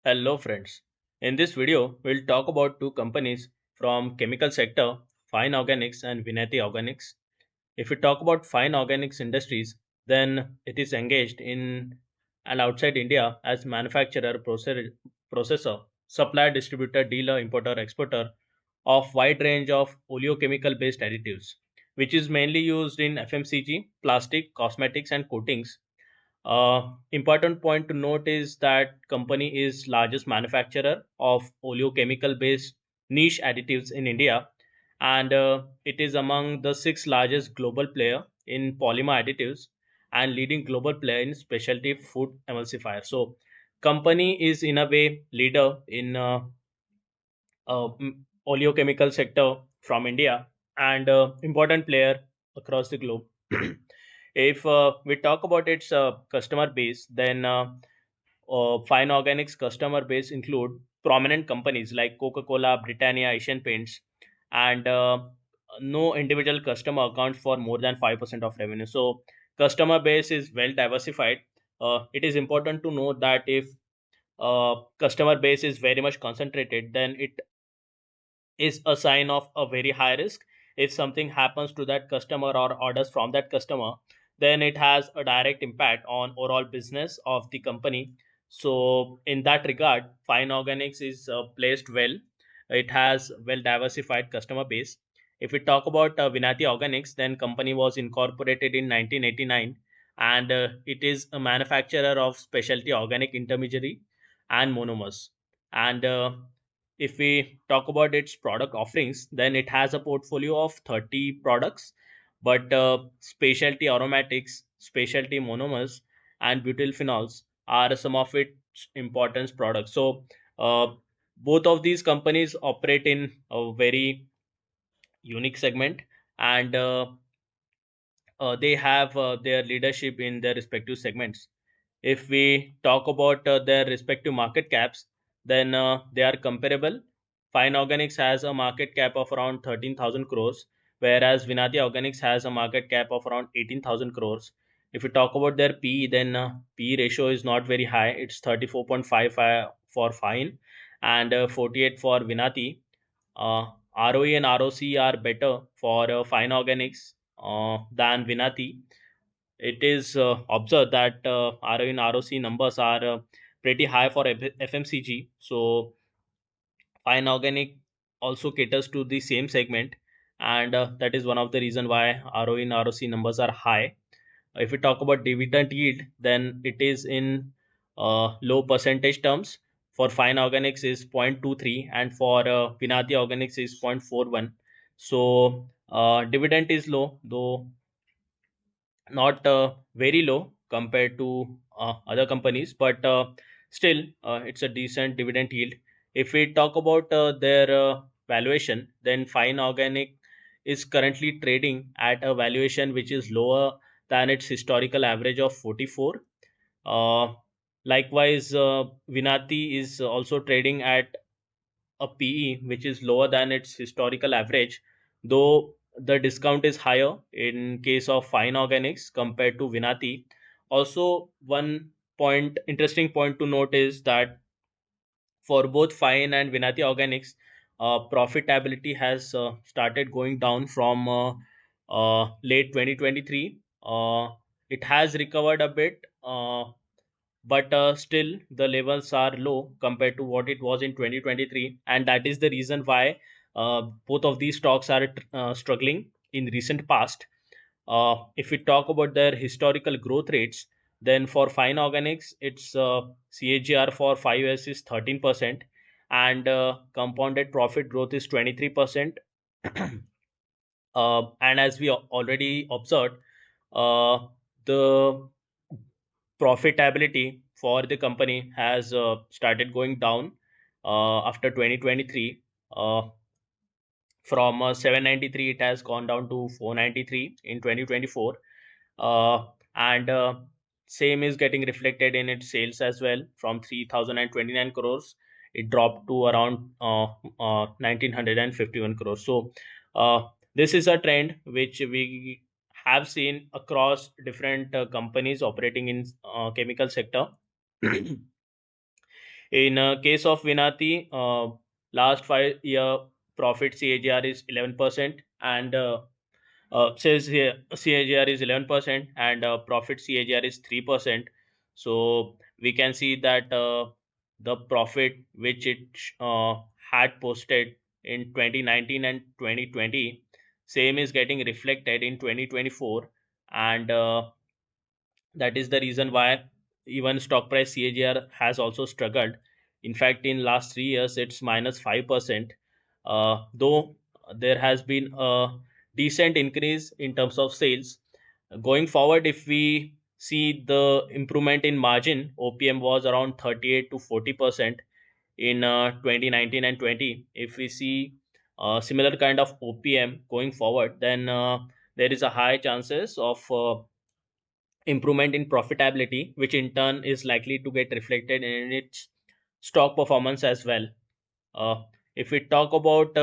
Hello friends. In this video, we'll talk about two companies from chemical sector, Fine Organics and Vinati Organics. If we talk about Fine Organics Industries, then it is engaged in and outside India as manufacturer, processor, supplier, distributor, dealer, importer, exporter of wide range of oleochemical based additives, which is mainly used in FMCG, plastic, cosmetics and coatings. Important point to note is that company is largest manufacturer of oleochemical based niche additives in India, and it is among the six largest global player in polymer additives and leading global player in specialty food emulsifier. So company is in a way leader in oleochemical sector from India and important player across the globe. If we talk about its customer base, then Fine Organics customer base include prominent companies like Coca-Cola, Britannia, Asian Paints, and no individual customer accounts for more than 5% of revenue. So customer base is well diversified. It is important to note that if customer base is very much concentrated, then it is a sign of a very high risk. If something happens to that customer or orders from that customer, then it has a direct impact on overall business of the company. So in that regard, Fine Organics is placed well. It has well diversified customer base. If we talk about Vinati Organics, then company was incorporated in 1989, and it is a manufacturer of specialty organic intermediary and monomers. And if we talk about its product offerings, then it has a portfolio of 30 products, but specialty aromatics, specialty monomers, and butyl phenols are some of its important products. So both of these companies operate in a very unique segment, and they have their leadership in their respective segments. If we talk about their respective market caps, then they are comparable. Fine Organics has a market cap of around 13,000 crores, whereas Vinati Organics has a market cap of around 18,000 crores. If we talk about their PE, then PE ratio is not very high. It's 34.55 for Fine and 48 for Vinati. ROE and ROC are better for Fine Organics than Vinati. It is observed that ROE and ROC numbers are pretty high for FMCG. So Fine Organic also caters to the same segment, and that is one of the reason why ROE and ROC numbers are high. If we talk about dividend yield, then it is in low percentage terms. For Fine Organics is 0.23 and for Vinati Organics is 0.41. So dividend is low, though not very low compared to other companies, but still it's a decent dividend yield. If we talk about their valuation, then Fine Organic is currently trading at a valuation which is lower than its historical average of 44. uh, Likewise, Vinati is also trading at a PE which is lower than its historical average, though the discount is higher in case of Fine Organics compared to Vinati. Also, one interesting point to note is that for both Fine and Vinati Organics, profitability has started going down from late 2023. It has recovered a bit, but still the levels are low compared to what it was in 2023, and that is the reason why both of these stocks are struggling in recent past. If we talk about their historical growth rates, then for Fine Organics, its CAGR for 5 years is 13%, and compounded profit growth is 23%. And as we already observed, the profitability for the company has started going down after 2023. From 793, it has gone down to 493 in 2024. And same is getting reflected in its sales as well. From 3,029 crores, it dropped to around 1,951 crores. So this is a trend which we have seen across different companies operating in chemical sector. In case of Vinati, last 5 year profit CAGR is 11%, and says here CAGR is 11%, and profit CAGR is 3%. So we can see that the profit which it had posted in 2019 and 2020, same is getting reflected in 2024, and that is the reason why even stock price CAGR has also struggled. In fact, in last 3 years, it's minus 5%. Though there has been a decent increase in terms of sales. Going forward, if we see the improvement in margin, OPM was around 38 to 40% in 2019 and 20. If we see similar kind of OPM going forward, then there is a high chances of improvement in profitability, which in turn is likely to get reflected in its stock performance as well. Uh, if we talk about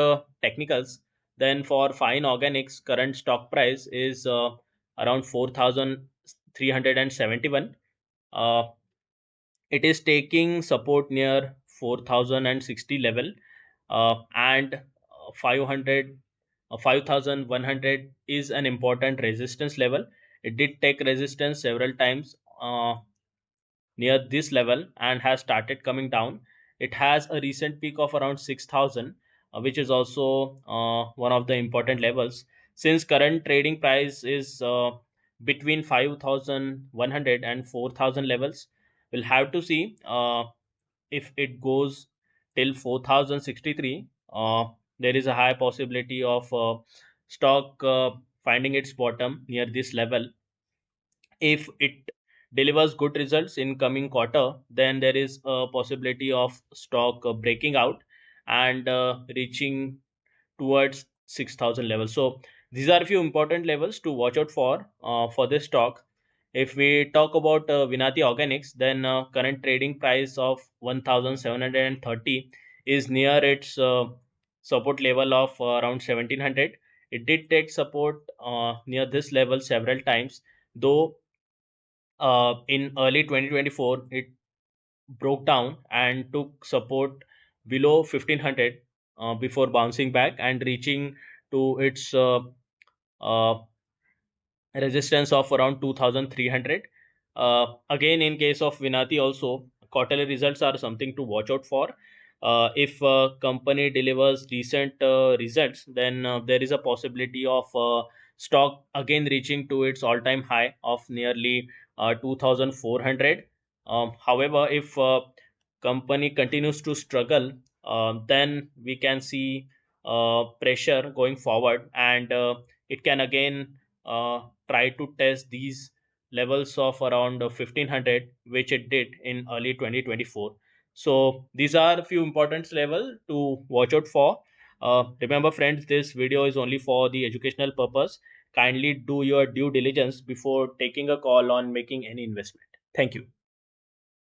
technicals, then for fine organics, current stock price is around 4,371. Uh, it is taking support near 4,060 level, and 500 5,100 is an important resistance level. It did take resistance several times near this level and has started coming down. It has a recent peak of around 6,000, which is also one of the important levels. Since current trading price is between 5,100 and 4,000 levels, we'll have to see if it goes till 4,063. There is a high possibility of stock finding its bottom near this level. If it delivers good results in coming quarter, then there is a possibility of stock breaking out and reaching towards 6,000 levels. So these are a few important levels to watch out for this stock. If we talk about Vinati Organics, then current trading price of 1,730 is near its support level of around 1,700. It did take support near this level several times, though in early 2024 it broke down and took support below 1,500 before bouncing back and reaching to its uh, resistance of around 2,300. Again, in case of Vinati, also quarterly results are something to watch out for. If a company delivers decent results, then there is a possibility of stock again reaching to its all-time high of nearly 2,400. However, if company continues to struggle, then we can see pressure going forward, and it can again try to test these levels of around 1,500, which it did in early 2024. So these are a few important level to watch out for. Remember, friends, this video is only for the educational purpose. Kindly do your due diligence before taking a call on making any investment. Thank you.